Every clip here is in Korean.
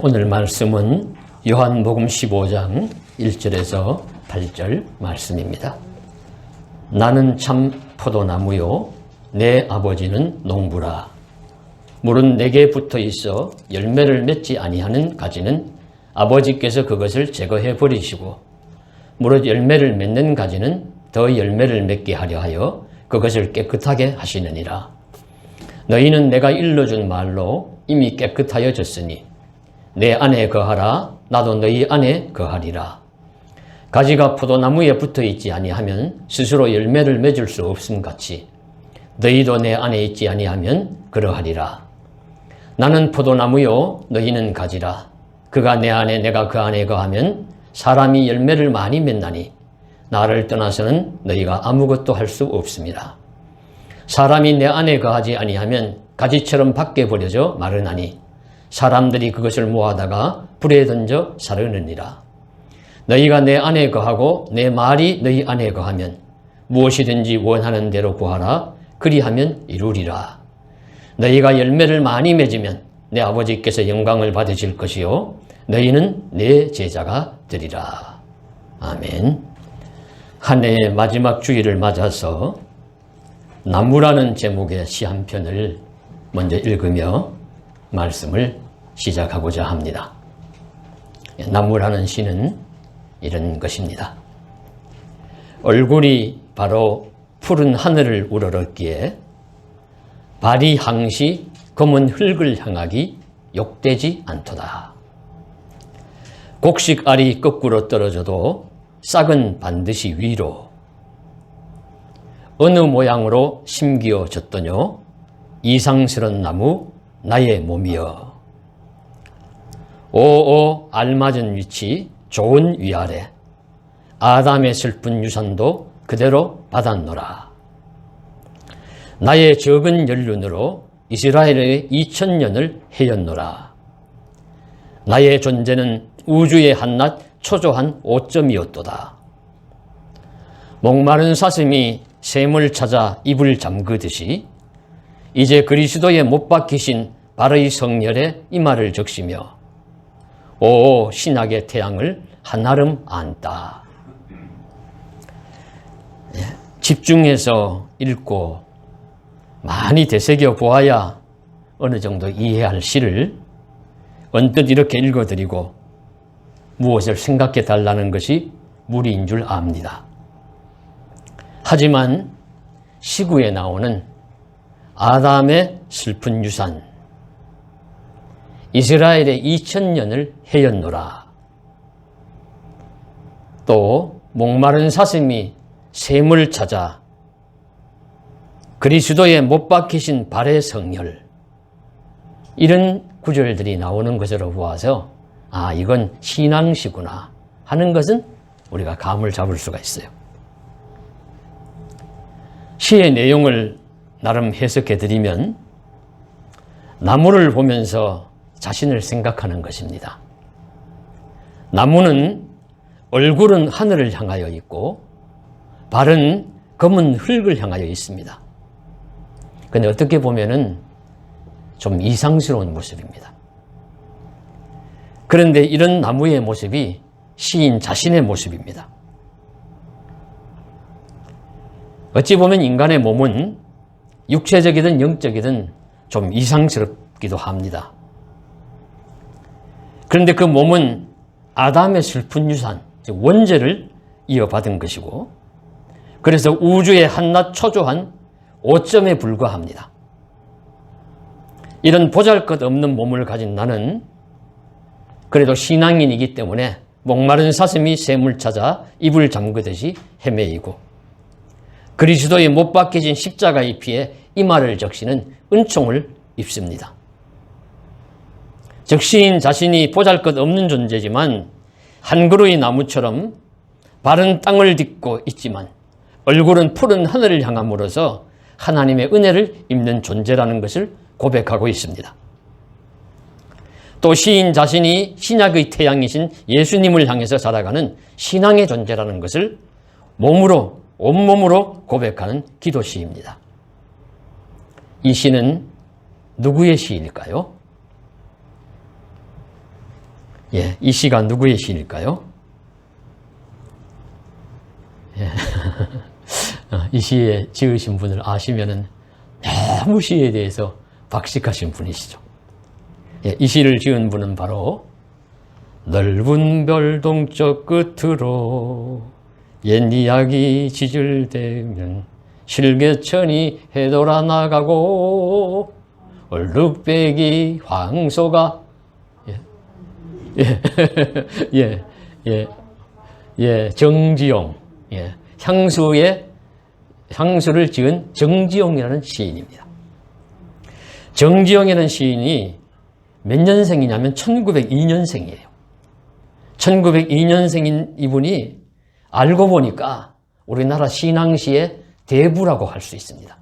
오늘 말씀은 요한복음 15장 1절에서 8절 말씀입니다. 나는 참 포도나무요 내 아버지는 농부라. 물은 내게 붙어 있어 열매를 맺지 아니하는 가지는 아버지께서 그것을 제거해 버리시고 무릇 열매를 맺는 가지는 더 열매를 맺게 하려 하여 그것을 깨끗하게 하시느니라. 너희는 내가 일러준 말로 이미 깨끗하여졌으니 내 안에 거하라. 나도 너희 안에 거하리라. 가지가 포도나무에 붙어 있지 아니하면 스스로 열매를 맺을 수 없음 같이 너희도 내 안에 있지 아니하면 그러하리라. 나는 포도나무요 너희는 가지라. 그가 내 안에 내가 그 안에 거하면 사람이 열매를 많이 맺나니 나를 떠나서는 너희가 아무것도 할 수 없습니다. 사람이 내 안에 거하지 아니하면 가지처럼 밖에 버려져 마르나니 사람들이 그것을 모아다가 불에 던져 사르느니라. 너희가 내 안에 거하고 내 말이 너희 안에 거하면 무엇이든지 원하는 대로 구하라. 그리하면 이루리라. 너희가 열매를 많이 맺으면 내 아버지께서 영광을 받으실 것이요 너희는 내 제자가 되리라. 아멘. 한 해의 마지막 주일을 맞아서 나무라는 제목의 시 한 편을 먼저 읽으며 말씀을 시작하고자 합니다. 나무라는 시는 이런 것입니다. 얼굴이 바로 푸른 하늘을 우러렀기에 발이 항시 검은 흙을 향하기 욕되지 않도다. 곡식 알이 거꾸로 떨어져도 싹은 반드시 위로. 어느 모양으로 심기어졌더뇨 이상스런 나무 나의 몸이여. 오오 알맞은 위치 좋은 위아래 아담의 슬픈 유산도 그대로 받았노라. 나의 적은 연륜으로 이스라엘의 2000년을 헤였노라. 나의 존재는 우주의 한낱 초조한 오점이었도다. 목마른 사슴이 샘을 찾아 입을 잠그듯이 이제 그리스도에 못 박히신 발의 성혈에 이마를 적시며 오 신약의 태양을 한아름 안다. 집중해서 읽고 많이 되새겨 보아야 어느 정도 이해할 시를 언뜻 이렇게 읽어드리고 무엇을 생각해 달라는 것이 무리인 줄 압니다. 하지만 시구에 나오는 아담의 슬픈 유산, 이스라엘의 2000년을 헤였노라. 또 목마른 사슴이 샘을 찾아 그리스도에 못 박히신 발의 성혈, 이런 구절들이 나오는 것으로 보아서 이건 신앙시구나 하는 것은 우리가 감을 잡을 수가 있어요. 시의 내용을 나름 해석해 드리면 나무를 보면서 자신을 생각하는 것입니다. 나무는 얼굴은 하늘을 향하여 있고 발은 검은 흙을 향하여 있습니다. 그런데 어떻게 보면은 좀 이상스러운 모습입니다. 그런데 이런 나무의 모습이 시인 자신의 모습입니다. 어찌 보면 인간의 몸은 육체적이든 영적이든 좀 이상스럽기도 합니다. 그런데 그 몸은 아담의 슬픈 유산, 즉 원죄를 이어받은 것이고 그래서 우주의 한낱 초조한 오점에 불과합니다. 이런 보잘것없는 몸을 가진 나는 그래도 신앙인이기 때문에 목마른 사슴이 샘을 찾아 입을 잠그듯이 헤매이고 그리스도에 못 박혀진 십자가의 피에 이마를 적시는 은총을 입습니다. 즉 시인 자신이 보잘것없는 존재지만 한 그루의 나무처럼 발은 땅을 딛고 있지만 얼굴은 푸른 하늘을 향함으로써 하나님의 은혜를 입는 존재라는 것을 고백하고 있습니다. 또 시인 자신이 신약의 태양이신 예수님을 향해서 살아가는 신앙의 존재라는 것을 온몸으로 고백하는 기도시입니다. 이 시는 누구의 시일까요? 예, 이 시가 누구의 시일까요? 예. 이 시에 지으신 분을 아시면은 너무 시에 대해서 박식하신 분이시죠. 예, 이 시를 지은 분은 바로 넓은 별 동쪽 끝으로 옛 이야기 지질대면 실개천이 해돌아 나가고 얼룩배기 황소가 정지용, 향수를 지은 정지용이라는 시인입니다. 정지용이라는 시인이 몇 년생이냐면 1902년생이에요. 1902년생인 이분이 알고 보니까 우리나라 신앙시의 대부라고 할 수 있습니다.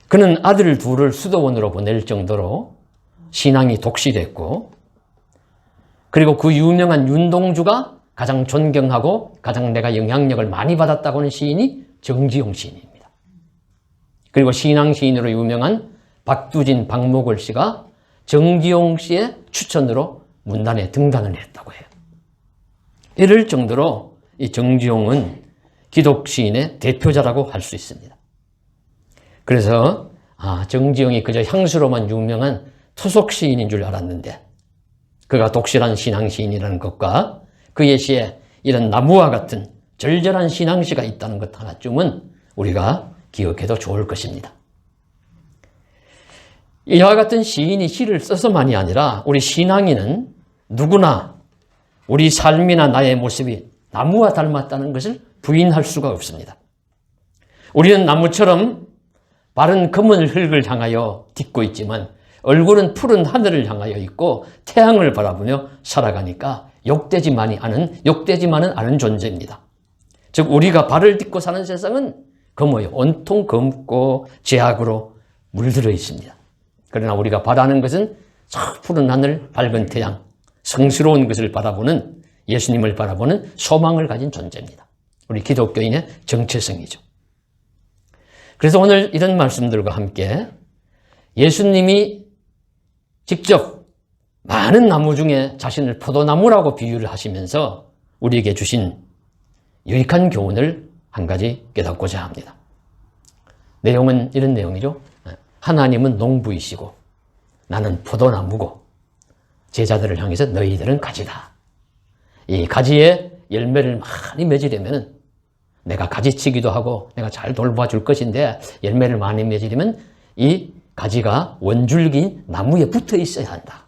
그는 아들 둘을 수도원으로 보낼 정도로 신앙이 독실했고, 그리고 그 유명한 윤동주가 가장 존경하고 가장 내가 영향력을 많이 받았다고 하는 시인이 정지용 시인입니다. 그리고 신앙 시인으로 유명한 박두진, 박목월 씨가 정지용 씨의 추천으로 문단에 등단을 했다고 해요. 이럴 정도로 이 정지용은 기독 시인의 대표자라고 할 수 있습니다. 그래서 정지용이 그저 향수로만 유명한 토속 시인인 줄 알았는데, 그가 독실한 신앙 시인이라는 것과 그의 시에 이런 나무와 같은 절절한 신앙시가 있다는 것 하나쯤은 우리가 기억해도 좋을 것입니다. 이와 같은 시인이 시를 써서만이 아니라 우리 신앙인은 누구나 우리 삶이나 나의 모습이 나무와 닮았다는 것을 부인할 수가 없습니다. 우리는 나무처럼 발은 검은 흙을 향하여 딛고 있지만 얼굴은 푸른 하늘을 향하여 있고 태양을 바라보며 살아가니까 욕되지만은 않은 존재입니다. 즉 우리가 발을 딛고 사는 세상은 검어요. 온통 검고 죄악으로 물들어 있습니다. 그러나 우리가 바라는 것은 저 푸른 하늘, 밝은 태양, 성스러운 것을 바라보는, 예수님을 바라보는 소망을 가진 존재입니다. 우리 기독교인의 정체성이죠. 그래서 오늘 이런 말씀들과 함께 예수님이 직접 많은 나무 중에 자신을 포도나무라고 비유를 하시면서 우리에게 주신 유익한 교훈을 한 가지 깨닫고자 합니다. 내용은 이런 내용이죠. 하나님은 농부이시고 나는 포도나무고 제자들을 향해서 너희들은 가지다. 이 가지에 열매를 많이 맺으려면 내가 가지치기도 하고 내가 잘 돌봐줄 것인데, 열매를 많이 맺으려면 이 가지가 원줄기인 나무에 붙어 있어야 한다.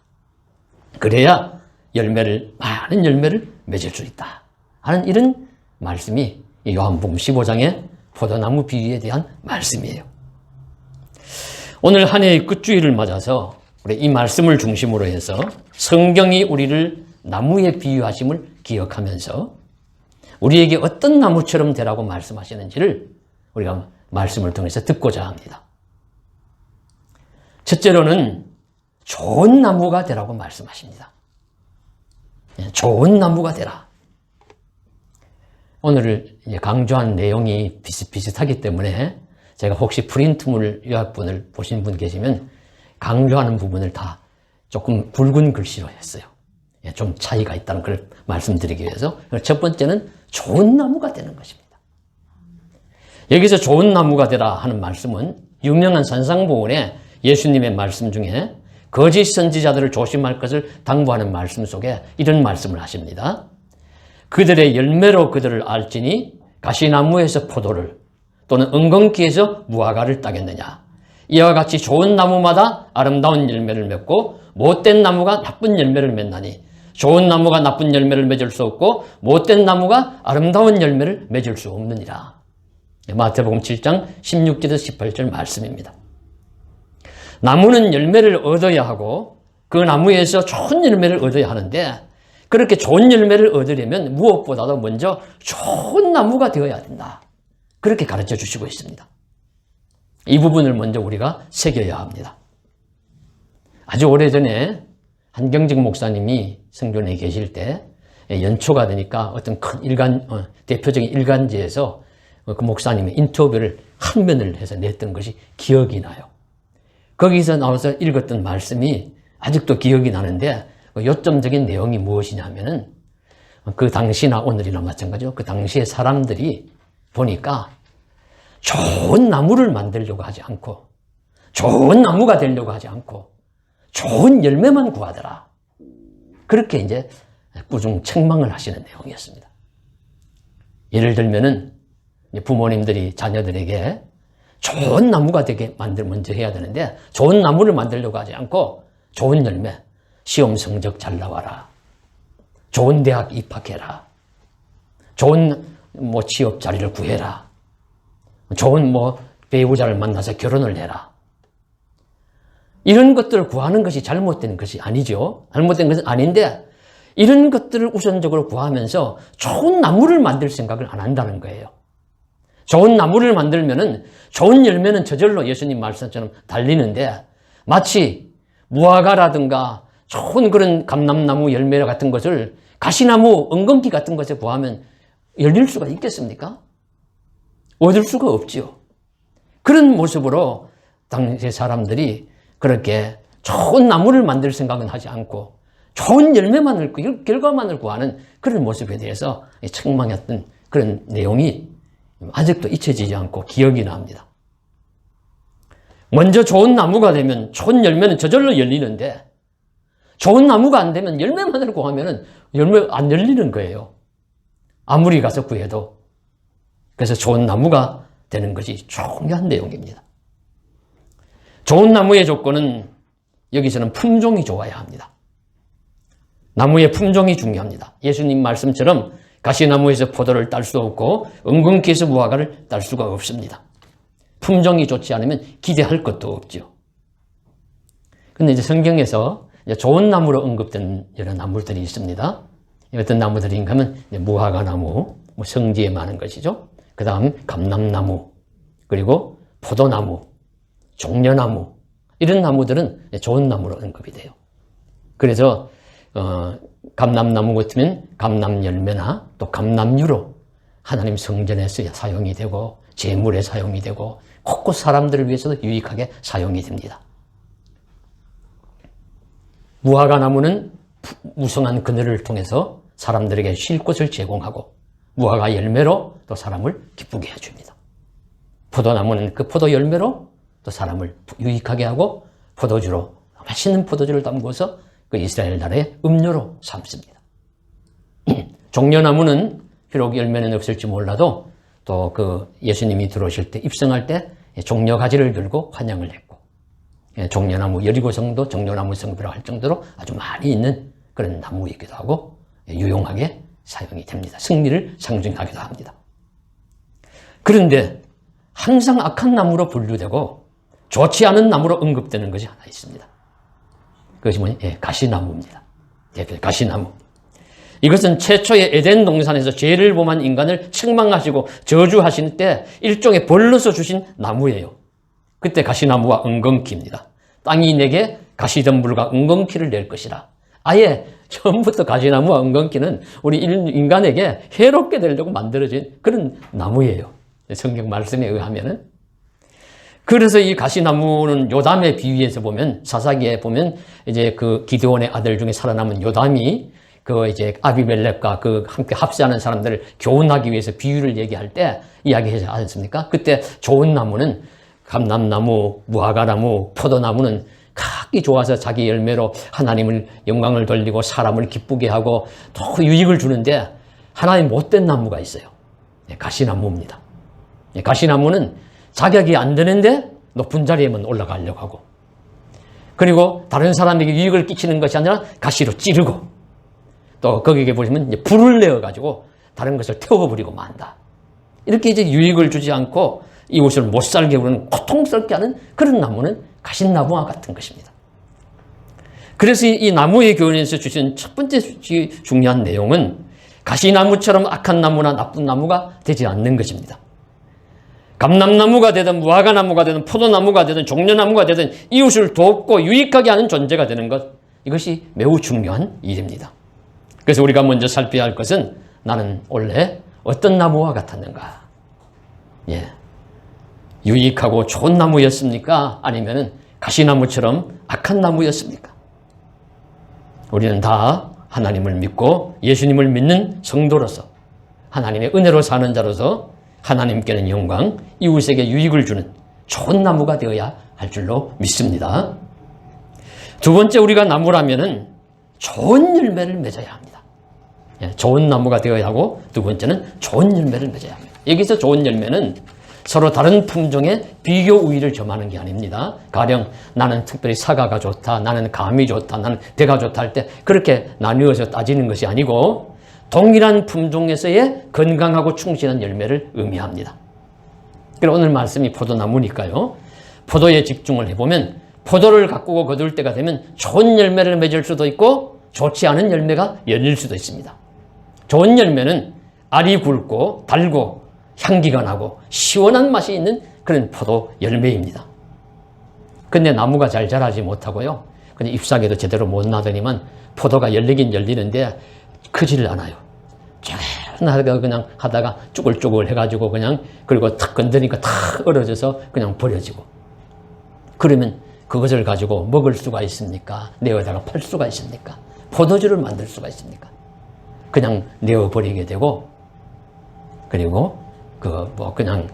그래야 많은 열매를 맺을 수 있다 하는 이런 말씀이 이 요한복음 15장의 포도나무 비유에 대한 말씀이에요. 오늘 한 해의 끝주일을 맞아서 우리 이 말씀을 중심으로 해서 성경이 우리를 나무에 비유하심을 기억하면서 우리에게 어떤 나무처럼 되라고 말씀하시는지를 우리가 말씀을 통해서 듣고자 합니다. 첫째로는 좋은 나무가 되라고 말씀하십니다. 좋은 나무가 되라. 오늘 강조한 내용이 비슷비슷하기 때문에 제가 혹시 프린트물 요약본을 보신 분 계시면 강조하는 부분을 다 조금 굵은 글씨로 했어요. 좀 차이가 있다는 걸 말씀드리기 위해서. 첫 번째는 좋은 나무가 되는 것입니다. 여기서 좋은 나무가 되라 하는 말씀은 유명한 산상보훈의 예수님의 말씀 중에 거짓 선지자들을 조심할 것을 당부하는 말씀 속에 이런 말씀을 하십니다. 그들의 열매로 그들을 알지니 가시나무에서 포도를 또는 은건키에서 무화과를 따겠느냐. 이와 같이 좋은 나무마다 아름다운 열매를 맺고 못된 나무가 나쁜 열매를 맺나니 좋은 나무가 나쁜 열매를 맺을 수 없고 못된 나무가 아름다운 열매를 맺을 수 없느니라. 마태복음 7장 16절에서 18절 말씀입니다. 나무는 열매를 얻어야 하고 그 나무에서 좋은 열매를 얻어야 하는데, 그렇게 좋은 열매를 얻으려면 무엇보다도 먼저 좋은 나무가 되어야 된다. 그렇게 가르쳐 주시고 있습니다. 이 부분을 먼저 우리가 새겨야 합니다. 아주 오래전에 한경직 목사님이 성전에 계실 때 연초가 되니까 어떤 큰 대표적인 일간지에서 그 목사님의 인터뷰를 한 면을 해서 냈던 것이 기억이 나요. 거기서 나와서 읽었던 말씀이 아직도 기억이 나는데 요점적인 내용이 무엇이냐 하면은 그 당시나 오늘이나 마찬가지로 그 당시의 사람들이 보니까 좋은 나무를 만들려고 하지 않고 좋은 나무가 되려고 하지 않고 좋은 열매만 구하더라. 그렇게 이제 꾸중 책망을 하시는 내용이었습니다. 예를 들면은 부모님들이 자녀들에게 좋은 나무가 되게 먼저 해야 되는데 좋은 나무를 만들려고 하지 않고 좋은 열매, 시험 성적 잘 나와라. 좋은 대학 입학해라. 좋은 취업 자리를 구해라. 좋은 배우자를 만나서 결혼을 해라. 이런 것들을 구하는 것이 잘못된 것이 아니죠. 잘못된 것은 아닌데 이런 것들을 우선적으로 구하면서 좋은 나무를 만들 생각을 안 한다는 거예요. 좋은 나무를 만들면은 좋은 열매는 저절로 예수님 말씀처럼 달리는데 마치 무화과라든가 좋은 그런 감람나무 열매 같은 것을 가시나무, 엉겅퀴 같은 것에 구하면 열릴 수가 있겠습니까? 얻을 수가 없지요. 그런 모습으로 당시 사람들이 그렇게 좋은 나무를 만들 생각은 하지 않고 좋은 열매만을, 결과만을 구하는 그런 모습에 대해서 책망했던 그런 내용이 아직도 잊혀지지 않고 기억이 납니다. 먼저 좋은 나무가 되면 좋은 열매는 저절로 열리는데 좋은 나무가 안 되면 열매만을 구하면 열매 안 열리는 거예요. 아무리 가서 구해도. 그래서 좋은 나무가 되는 것이 중요한 내용입니다. 좋은 나무의 조건은 여기서는 품종이 좋아야 합니다. 나무의 품종이 중요합니다. 예수님 말씀처럼 가시나무에서 포도를 딸 수 없고 엉겅퀴에서 무화과를 딸 수가 없습니다. 품종이 좋지 않으면 기대할 것도 없죠. 그런데 이제 성경에서 좋은 나무로 언급된 여러 나무들이 있습니다. 어떤 나무들인가 하면 무화과 나무, 성지에 많은 것이죠. 그 다음 감람나무, 그리고 포도나무, 종려나무, 이런 나무들은 좋은 나무로 언급이 돼요. 그래서 감람나무 같으면 감람열매나 또 감람유로 하나님 성전에서 사용이 되고 제물에 사용이 되고 곳곳 사람들을 위해서도 유익하게 사용이 됩니다. 무화과 나무는 무성한 그늘을 통해서 사람들에게 쉴 곳을 제공하고 무화과 열매로 또 사람을 기쁘게 해줍니다. 포도나무는 그 포도 열매로 또 사람을 유익하게 하고 포도주로 맛있는 포도주를 담궈서 그 이스라엘 나라의 음료로 삼습니다. 종려나무는 비록 열매는 없을지 몰라도 또 그 예수님이 들어오실 때 입성할 때 종려 가지를 들고 환영을 했고 종려나무 여리고성도 종려나무 성비라고 할 정도로 아주 많이 있는 그런 나무이기도 하고 유용하게 사용이 됩니다. 승리를 상징하기도 합니다. 그런데 항상 악한 나무로 분류되고 좋지 않은 나무로 언급되는 것이 하나 있습니다. 그것이 뭐냐? 가시나무입니다. 대표 가시나무. 이것은 최초의 에덴 동산에서 죄를 범한 인간을 책망하시고 저주하신 때 일종의 벌로서 주신 나무예요. 그때 가시나무와 엉겅퀴입니다. 땅이 내게 가시덤불과 엉겅퀴를 낼 것이라. 아예 처음부터 가시나무와 엉겅퀴는 우리 인간에게 해롭게 되려고 만들어진 그런 나무예요. 성경 말씀에 의하면은. 그래서 이 가시나무는 요담의 비유에서 보면, 사사기에 보면 이제 그 기드온의 아들 중에 살아남은 요담이 그 이제 아비멜렉과 그 함께 합세하는 사람들을 교훈하기 위해서 비유를 얘기할 때 이야기하지 않습니까? 그때 좋은 나무는 감람나무, 무화과나무, 포도나무는 각기 좋아서 자기 열매로 하나님을 영광을 돌리고 사람을 기쁘게 하고 또 유익을 주는데 하나님 못된 나무가 있어요. 가시나무입니다. 가시나무는 자격이 안 되는데 높은 자리에만 올라가려고 하고 그리고 다른 사람에게 유익을 끼치는 것이 아니라 가시로 찌르고 또 거기에 보시면 이제 불을 내어가지고 다른 것을 태워버리고 만다. 이렇게 이제 유익을 주지 않고 이웃을 못 살게 하는 고통스럽게 하는 그런 나무는 가시나무와 같은 것입니다. 그래서 이 나무의 교훈에서 주신 첫 번째 중요한 내용은 가시나무처럼 악한 나무나 나쁜 나무가 되지 않는 것입니다. 감람나무가 되든 무화과나무가 되든 포도나무가 되든 종려나무가 되든 이웃을 돕고 유익하게 하는 존재가 되는 것, 이것이 매우 중요한 일입니다. 그래서 우리가 먼저 살펴야 할 것은 나는 원래 어떤 나무와 같았는가? 유익하고 좋은 나무였습니까? 아니면 가시나무처럼 악한 나무였습니까? 우리는 다 하나님을 믿고 예수님을 믿는 성도로서 하나님의 은혜로 사는 자로서 하나님께는 영광, 이웃에게 유익을 주는 좋은 나무가 되어야 할 줄로 믿습니다. 두 번째, 우리가 나무라면은 좋은 열매를 맺어야 합니다. 좋은 나무가 되어야 하고, 두 번째는 좋은 열매를 맺어야 합니다. 여기서 좋은 열매는 서로 다른 품종의 비교 우위를 점하는 게 아닙니다. 가령 나는 특별히 사과가 좋다, 나는 감이 좋다, 나는 대가 좋다 할 때 그렇게 나누어서 따지는 것이 아니고 동일한 품종에서의 건강하고 충실한 열매를 의미합니다. 그래서 오늘 말씀이 포도나무니까요. 포도에 집중을 해보면 포도를 가꾸고 거둘 때가 되면 좋은 열매를 맺을 수도 있고 좋지 않은 열매가 열릴 수도 있습니다. 좋은 열매는 알이 굵고 달고 향기가 나고 시원한 맛이 있는 그런 포도 열매입니다. 근데 나무가 잘 자라지 못하고요. 그냥 잎사귀도 제대로 못 나더니만 포도가 열리긴 열리는데 크지를 않아요. 쫙 그냥 하다가 쭈글쭈글 해가지고 그냥 그리고 탁 건드니까 탁 얼어져서 그냥 버려지고. 그러면 그것을 가지고 먹을 수가 있습니까? 내어다가 팔 수가 있습니까? 포도주를 만들 수가 있습니까? 그냥 내어버리게 되고, 그리고 그냥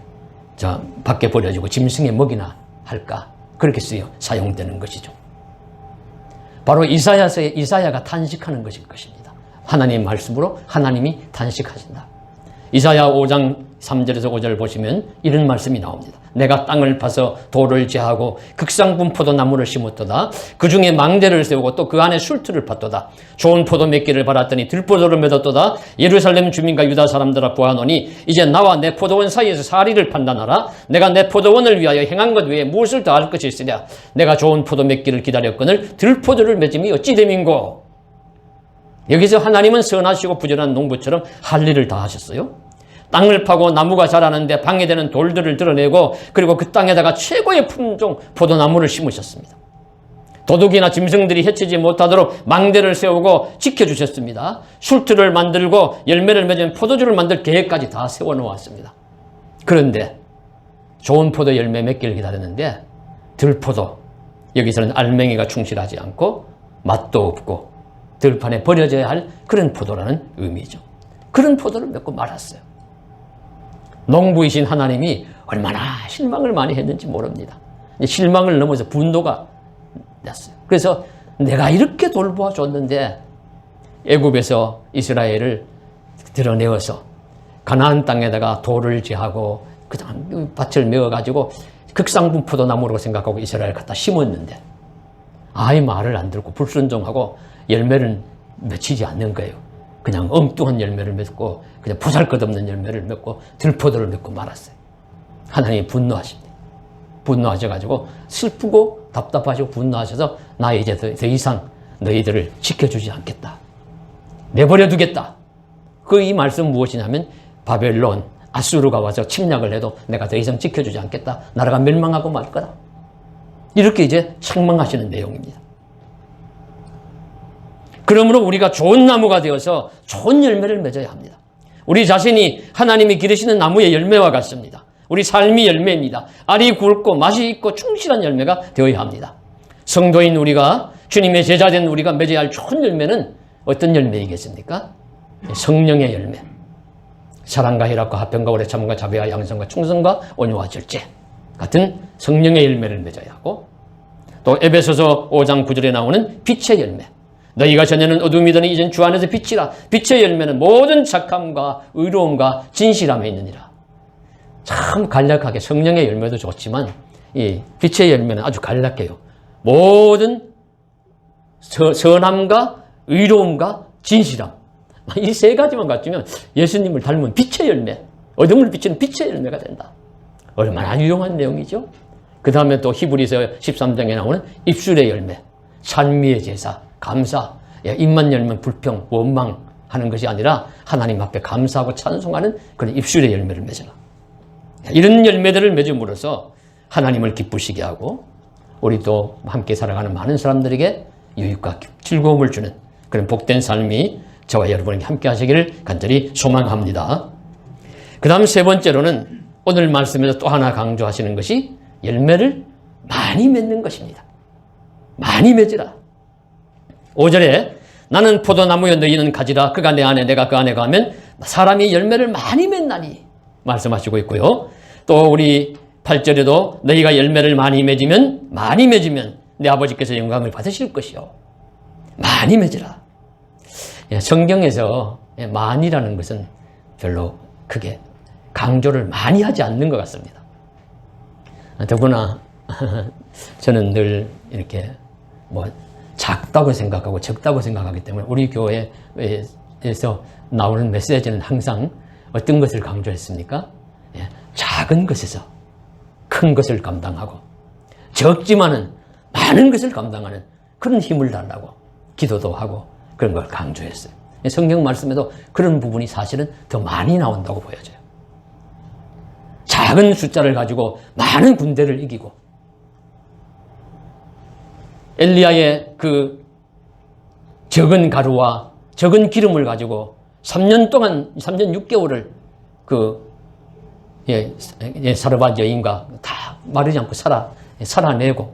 밖에 버려지고 짐승의 먹이나 할까? 그렇게 사용되는 것이죠. 바로 이사야가 탄식하는 것일 것입니다. 하나님의 말씀으로 하나님이 탄식하신다. 이사야 5장 3절에서 5절 보시면 이런 말씀이 나옵니다. 내가 땅을 파서 돌을 제하고 극상품 포도나무를 심었도다. 그 중에 망대를 세우고 또 그 안에 술틀을 팠도다. 좋은 포도 맺기를 바랐더니 들포도를 맺었도다. 예루살렘 주민과 유다 사람들아 보아노니 이제 나와 내 포도원 사이에서 사리를 판단하라. 내가 내 포도원을 위하여 행한 것 외에 무엇을 더 할 것이 있으랴. 내가 좋은 포도 맺기를 기다렸거늘 들포도를 맺음이 어찌 됨인고. 여기서 하나님은 선하시고 부지런한 농부처럼 할 일을 다 하셨어요. 땅을 파고 나무가 자라는데 방해되는 돌들을 드러내고 그리고 그 땅에다가 최고의 품종 포도나무를 심으셨습니다. 도둑이나 짐승들이 해치지 못하도록 망대를 세우고 지켜주셨습니다. 술틀을 만들고 열매를 맺은 포도주를 만들 계획까지 다 세워놓았습니다. 그런데 좋은 포도 열매 맺기를 기다렸는데 들포도, 여기서는 알맹이가 충실하지 않고 맛도 없고 들판에 버려져야 할 그런 포도라는 의미죠. 그런 포도를 맺고 말았어요. 농부이신 하나님이 얼마나 실망을 많이 했는지 모릅니다. 실망을 넘어서 분노가 났어요. 그래서 내가 이렇게 돌보아 줬는데 애굽에서 이스라엘을 드러내어서 가나안 땅에다가 돌을 제하고 그다음 밭을 메어가지고 극상품 포도나무로 생각하고 이스라엘을 갖다 심었는데 아이 말을 안 듣고 불순종하고 열매를 맺히지 않는 거예요. 그냥 엉뚱한 열매를 맺고 그냥 보잘것없는 열매를 맺고 들포도를 맺고 말았어요. 하나님이 분노하십니다. 분노하셔가지고 슬프고 답답하시고 분노하셔서 나 이제 더 이상 너희들을 지켜주지 않겠다. 내버려 두겠다. 이 말씀 무엇이냐면 바벨론, 아수르가 와서 침략을 해도 내가 더 이상 지켜주지 않겠다. 나라가 멸망하고 말 거다. 이렇게 이제 책망하시는 내용입니다. 그러므로 우리가 좋은 나무가 되어서 좋은 열매를 맺어야 합니다. 우리 자신이 하나님이 기르시는 나무의 열매와 같습니다. 우리 삶이 열매입니다. 알이 굵고 맛이 있고 충실한 열매가 되어야 합니다. 성도인 우리가, 주님의 제자된 우리가 맺어야 할 좋은 열매는 어떤 열매이겠습니까? 성령의 열매. 사랑과 희락과 화평과 오래 참음과 자비와 양선과 충성과 온유와 절제 같은 성령의 열매를 맺어야 하고, 또 에베소서 5장 9절에 나오는 빛의 열매. 너희가 전에는 어둠이더니 이젠 주 안에서 빛이라. 빛의 열매는 모든 착함과 의로움과 진실함에 있느니라. 참 간략하게 성령의 열매도 좋지만 이 빛의 열매는 아주 간략해요. 모든 선함과 의로움과 진실함. 이 세 가지만 갖추면 예수님을 닮은 빛의 열매, 어둠을 비치는 빛의 열매가 된다. 얼마나 유용한 내용이죠. 그 다음에 또 히브리서 13장에 나오는 입술의 열매, 찬미의 제사, 감사. 입만 열면 불평, 원망하는 것이 아니라 하나님 앞에 감사하고 찬송하는 그런 입술의 열매를 맺어라. 이런 열매들을 맺음으로써 하나님을 기쁘시게 하고 우리 또 함께 살아가는 많은 사람들에게 유익과 즐거움을 주는 그런 복된 삶이 저와 여러분에게 함께 하시기를 간절히 소망합니다. 그 다음 세 번째로는 오늘 말씀에서 또 하나 강조하시는 것이 열매를 많이 맺는 것입니다. 많이 맺으라. 5절에 나는 포도나무여 너희는 가지라. 그가 내 안에 내가 그 안에 가면 사람이 열매를 많이 맺나니 말씀하시고 있고요. 또 우리 8절에도 너희가 열매를 많이 맺으면 내 아버지께서 영광을 받으실 것이요. 많이 맺으라. 성경에서 많이라는 것은 별로 크게 강조를 많이 하지 않는 것 같습니다. 더구나 저는 늘 이렇게 작다고 생각하고 적다고 생각하기 때문에 우리 교회에서 나오는 메시지는 항상 어떤 것을 강조했습니까? 작은 것에서 큰 것을 감당하고 적지만은 많은 것을 감당하는 그런 힘을 달라고 기도도 하고 그런 걸 강조했어요. 성경 말씀에도 그런 부분이 사실은 더 많이 나온다고 보여져요. 작은 숫자를 가지고 많은 군대를 이기고 엘리야의 그 적은 가루와 적은 기름을 가지고 3년 6개월을 사르밧 여인과 다 마르지 않고 살아내고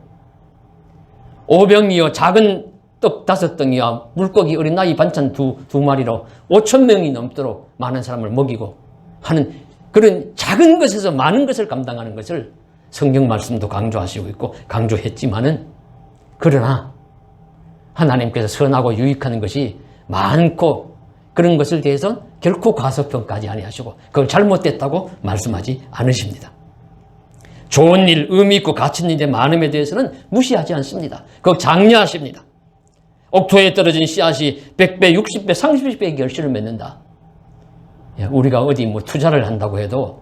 오병이어 작은 떡 5덩이와 물고기 어린 나이 반찬 두 마리로 5,000명이 넘도록 많은 사람을 먹이고 하는 그런 작은 것에서 많은 것을 감당하는 것을 성경 말씀도 강조하시고 있고 강조했지만은 그러나 하나님께서 선하고 유익하는 것이 많고 그런 것을 대해서 결코 과소평가하지 아니하시고 그걸 잘못됐다고 말씀하지 않으십니다. 좋은 일, 의미 있고 가치 있는 일의 많음에 대해서는 무시하지 않습니다. 그거 장려하십니다. 옥토에 떨어진 씨앗이 100배, 60배, 30배의 결실을 맺는다. 우리가 어디 투자를 한다고 해도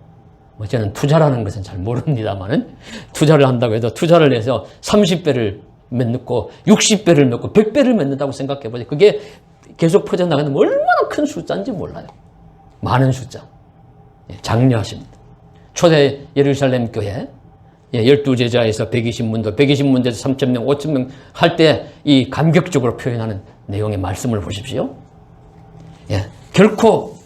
저는 투자라는 것은 잘 모릅니다만은 투자를 한다고 해도 투자를 해서 30배를 맺고 60배를 맺고 100배를 맺는다고 생각해 보세요. 그게 계속 퍼져나가는 얼마나 큰 숫자인지 몰라요. 많은 숫자. 장려하십니다. 초대 예루살렘 교회 12제자에서 120문도, 120문도에서 3,000명, 5,000명 할 때 이 감격적으로 표현하는 내용의 말씀을 보십시오. 결코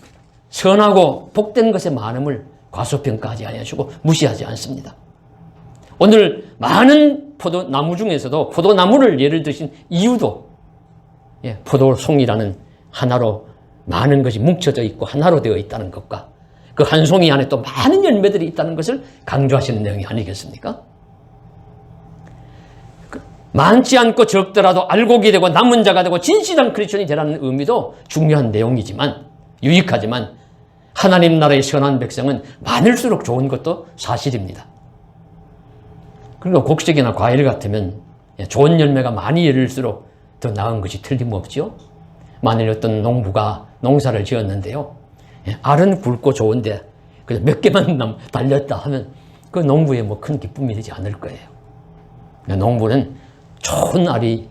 선하고 복된 것의 많음을 과소평가하지 아니하시고 무시하지 않습니다. 오늘 많은 포도나무 중에서도 포도나무를 예를 드신 이유도 포도송이라는 하나로 많은 것이 뭉쳐져 있고 하나로 되어 있다는 것과 그 한 송이 안에 또 많은 열매들이 있다는 것을 강조하시는 내용이 아니겠습니까? 많지 않고 적더라도 알곡이 되고 남은 자가 되고 진실한 크리스천이 되라는 의미도 중요한 내용이지만 유익하지만 하나님 나라의 선한 백성은 많을수록 좋은 것도 사실입니다. 그리고 곡식이나 과일 같으면 좋은 열매가 많이 열릴수록 더 나은 것이 틀림없죠. 만일 어떤 농부가 농사를 지었는데요. 알은 굵고 좋은데 몇 개만 달렸다 하면 그 농부에 큰 기쁨이 되지 않을 거예요. 농부는 좋은 알이,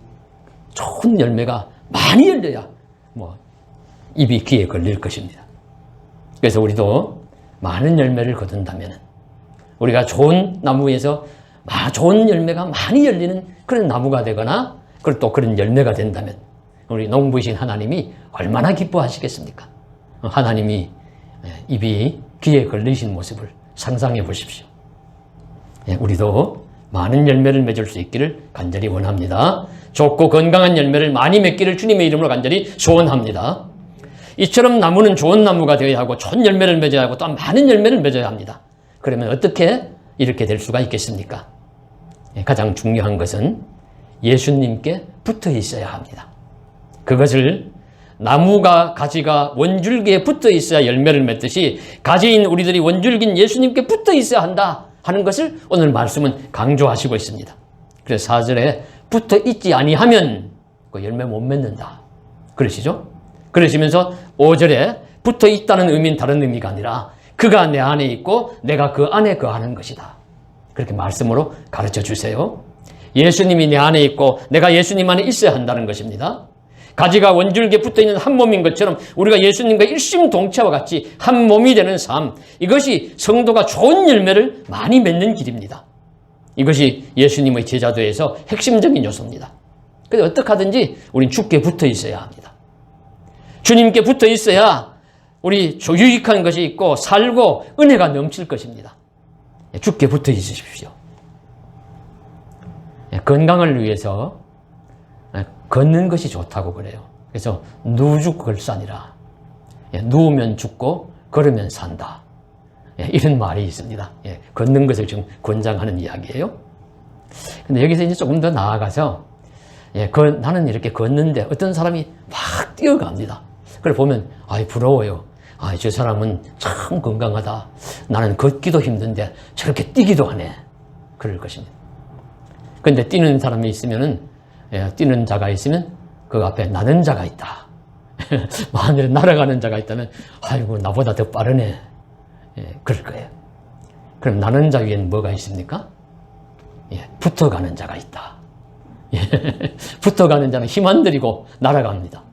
좋은 열매가 많이 열려야 입이 귀에 걸릴 것입니다. 그래서 우리도 많은 열매를 거둔다면 우리가 좋은 나무에서 좋은 열매가 많이 열리는 그런 나무가 되거나 또 그런 열매가 된다면 우리 농부이신 하나님이 얼마나 기뻐하시겠습니까? 하나님이 입이 귀에 걸리신 모습을 상상해 보십시오. 우리도 많은 열매를 맺을 수 있기를 간절히 원합니다. 좋고 건강한 열매를 많이 맺기를 주님의 이름으로 간절히 소원합니다. 이처럼 나무는 좋은 나무가 되어야 하고 좋은 열매를 맺어야 하고 또 많은 열매를 맺어야 합니다. 그러면 어떻게 이렇게 될 수가 있겠습니까? 가장 중요한 것은 예수님께 붙어 있어야 합니다. 그것을 나무가 가지가 원줄기에 붙어 있어야 열매를 맺듯이 가지인 우리들이 원줄기인 예수님께 붙어 있어야 한다 하는 것을 오늘 말씀은 강조하시고 있습니다. 그래서 4절에 붙어 있지 아니하면 그 열매 못 맺는다 그러시죠? 그러시면서 5절에 붙어 있다는 의미는 다른 의미가 아니라 그가 내 안에 있고 내가 그 안에 거하는 것이다. 그렇게 말씀으로 가르쳐 주세요. 예수님이 내 안에 있고 내가 예수님 안에 있어야 한다는 것입니다. 가지가 원줄기에 붙어있는 한 몸인 것처럼 우리가 예수님과 일심동체와 같이 한 몸이 되는 삶, 이것이 성도가 좋은 열매를 많이 맺는 길입니다. 이것이 예수님의 제자도에서 핵심적인 요소입니다. 그래서 어떻게 하든지 우린 주께 붙어 있어야 합니다. 주님께 붙어 있어야 우리 유익한 것이 있고 살고 은혜가 넘칠 것입니다. 주께 붙어 있으십시오. 건강을 위해서 걷는 것이 좋다고 그래요. 그래서 누죽걸산이라. 예, 누우면 죽고 걸으면 산다. 예, 이런 말이 있습니다. 예, 걷는 것을 지금 권장하는 이야기예요. 근데 여기서 이제 조금 더 나아가서 예, 나는 이렇게 걷는데 어떤 사람이 막 뛰어갑니다. 그걸 보면 아이 부러워요. 아, 저 사람은 참 건강하다. 나는 걷기도 힘든데 저렇게 뛰기도 하네. 그럴 것입니다. 그런데 뛰는 사람이 있으면은 예, 뛰는 자가 있으면 그 앞에 나는 자가 있다. 하늘에 날아가는 자가 있다면 아이고 나보다 더 빠르네. 예, 그럴 거예요. 그럼 나는 자 위에는 뭐가 있습니까? 예, 붙어가는 자가 있다. 예, 붙어가는 자는 힘 안 들이고 날아갑니다.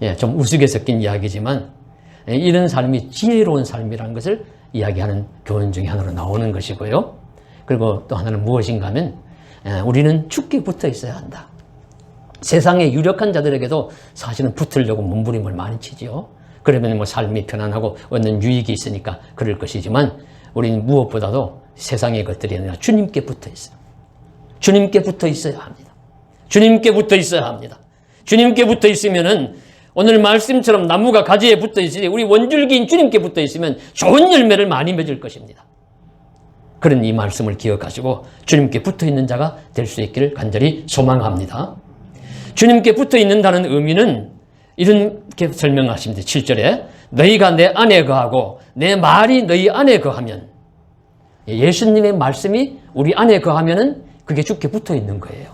예, 좀 우스개 섞인 이야기지만 예, 이런 삶이 지혜로운 삶이라는 것을 이야기하는 교훈 중에 하나로 나오는 것이고요. 그리고 또 하나는 무엇인가 하면 예, 우리는 죽게 붙어 있어야 한다. 세상의 유력한 자들에게도 사실은 붙으려고 몸부림을 많이 치지요. 그러면 뭐 삶이 편안하고 얻는 유익이 있으니까 그럴 것이지만 우리는 무엇보다도 세상의 것들이 아니라 주님께 붙어 있어요. 주님께 붙어 있어야 합니다. 주님께 붙어 있어야 합니다. 주님께 붙어 있으면은 오늘 말씀처럼 나무가 가지에 붙어 있으니 우리 원줄기인 주님께 붙어 있으면 좋은 열매를 많이 맺을 것입니다. 그런 이 말씀을 기억하시고 주님께 붙어 있는 자가 될 수 있기를 간절히 소망합니다. 주님께 붙어 있는다는 의미는 이렇게 설명하십니다. 7절에 너희가 내 안에 거하고 내 말이 너희 안에 거하면 예수님의 말씀이 우리 안에 거하면은 그게 주께 붙어 있는 거예요.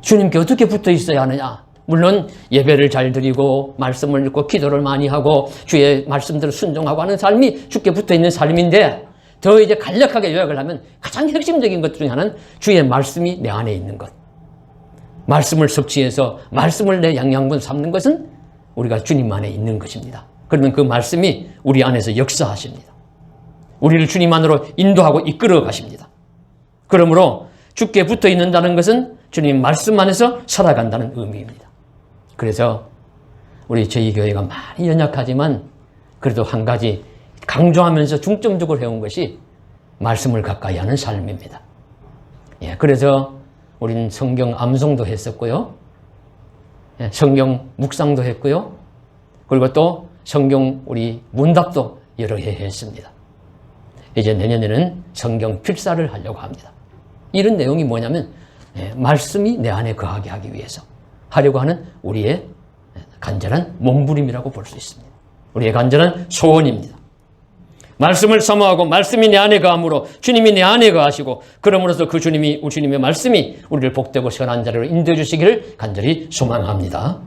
주님께 어떻게 붙어 있어야 하느냐? 물론 예배를 잘 드리고 말씀을 읽고 기도를 많이 하고 주의 말씀들을 순종하고 하는 삶이 주께 붙어 있는 삶인데 더 이제 간략하게 요약을 하면 가장 핵심적인 것 중에 하나는 주의 말씀이 내 안에 있는 것. 말씀을 섭취해서 말씀을 내 양양분 삼는 것은 우리가 주님 안에 있는 것입니다. 그러면 그 말씀이 우리 안에서 역사하십니다. 우리를 주님 안으로 인도하고 이끌어 가십니다. 그러므로 주께 붙어 있는다는 것은 주님 말씀 안에서 살아간다는 의미입니다. 그래서 저희 교회가 많이 연약하지만 그래도 한 가지 강조하면서 중점적으로 해온 것이 말씀을 가까이 하는 삶입니다. 예, 그래서 우리는 성경 암송도 했었고요. 예, 성경 묵상도 했고요. 그리고 또 성경 우리 문답도 여러 해 했습니다. 이제 내년에는 성경 필사를 하려고 합니다. 이런 내용이 뭐냐면 말씀이 내 안에 거하게 하기 위해서 하려고 하는 우리의 간절한 몸부림이라고 볼 수 있습니다. 우리의 간절한 소원입니다. 말씀을 사모하고 말씀이 내 안에 거함으로 주님이 내 안에 거하시고 그러므로서 그 주님의 말씀이 우리를 복되고 선한 자리로 인도해 주시기를 간절히 소망합니다.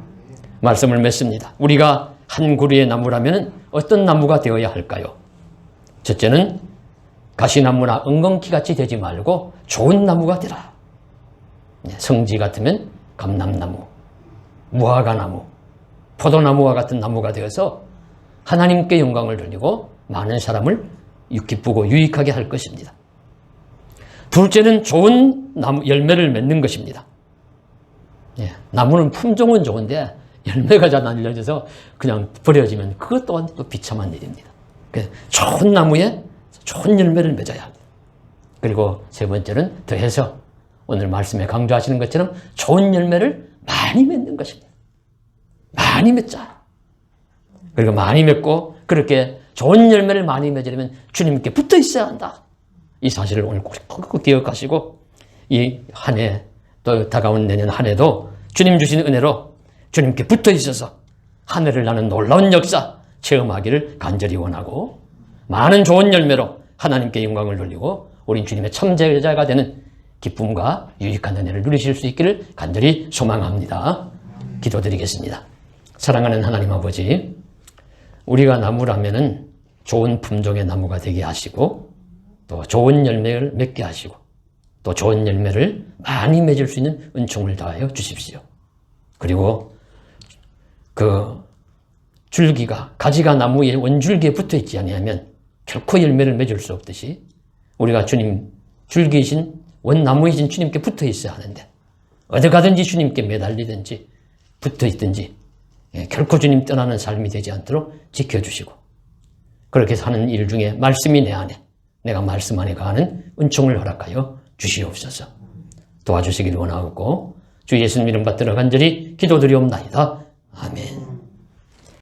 말씀을 맺습니다. 우리가 한 그루의 나무라면 어떤 나무가 되어야 할까요? 첫째는 가시나무나 엉겅퀴같이 되지 말고 좋은 나무가 되라. 성지 같으면 감람나무, 무화과나무, 포도나무와 같은 나무가 되어서 하나님께 영광을 돌리고 많은 사람을 기쁘고 유익하게 할 것입니다. 둘째는 좋은 나무 열매를 맺는 것입니다. 나무는 품종은 좋은데 열매가 잘 안 열려서 그냥 버려지면 그것 또한 또 비참한 일입니다. 그래서 좋은 나무에 좋은 열매를 맺어야 합니다. 그리고 세 번째는 더해서 오늘 말씀에 강조하시는 것처럼 좋은 열매를 많이 맺는 것입니다. 많이 맺자. 그리고 많이 맺고 그렇게 좋은 열매를 많이 맺으려면 주님께 붙어 있어야 한다. 이 사실을 오늘 꼭 기억하시고 이 한 해 또 다가온 내년 한 해도 주님 주신 은혜로 주님께 붙어 있어서 하늘을 나는 놀라운 역사 체험하기를 간절히 원하고 많은 좋은 열매로 하나님께 영광을 돌리고 우린 주님의 참제자가 되는 기쁨과 유익한 은혜를 누리실 수 있기를 간절히 소망합니다. 기도드리겠습니다. 사랑하는 하나님 아버지, 우리가 나무라면은 좋은 품종의 나무가 되게 하시고 또 좋은 열매를 맺게 하시고 또 좋은 열매를 많이 맺을 수 있는 은총을 다하여 주십시오. 그리고 그 줄기가 가지가 나무에 원줄기에 붙어 있지 아니하면 결코 열매를 맺을 수 없듯이 우리가 주님 줄기이신 원나무이신 주님께 붙어 있어야 하는데 어디 가든지 주님께 매달리든지 붙어 있든지 결코 주님 떠나는 삶이 되지 않도록 지켜주시고 그렇게 사는 일 중에 말씀이 내 안에 내가 말씀 안에 가는 은총을 허락하여 주시옵소서. 도와주시길 원하고 주 예수님 이름 받들어 간절히 기도드리옵나이다. 아멘.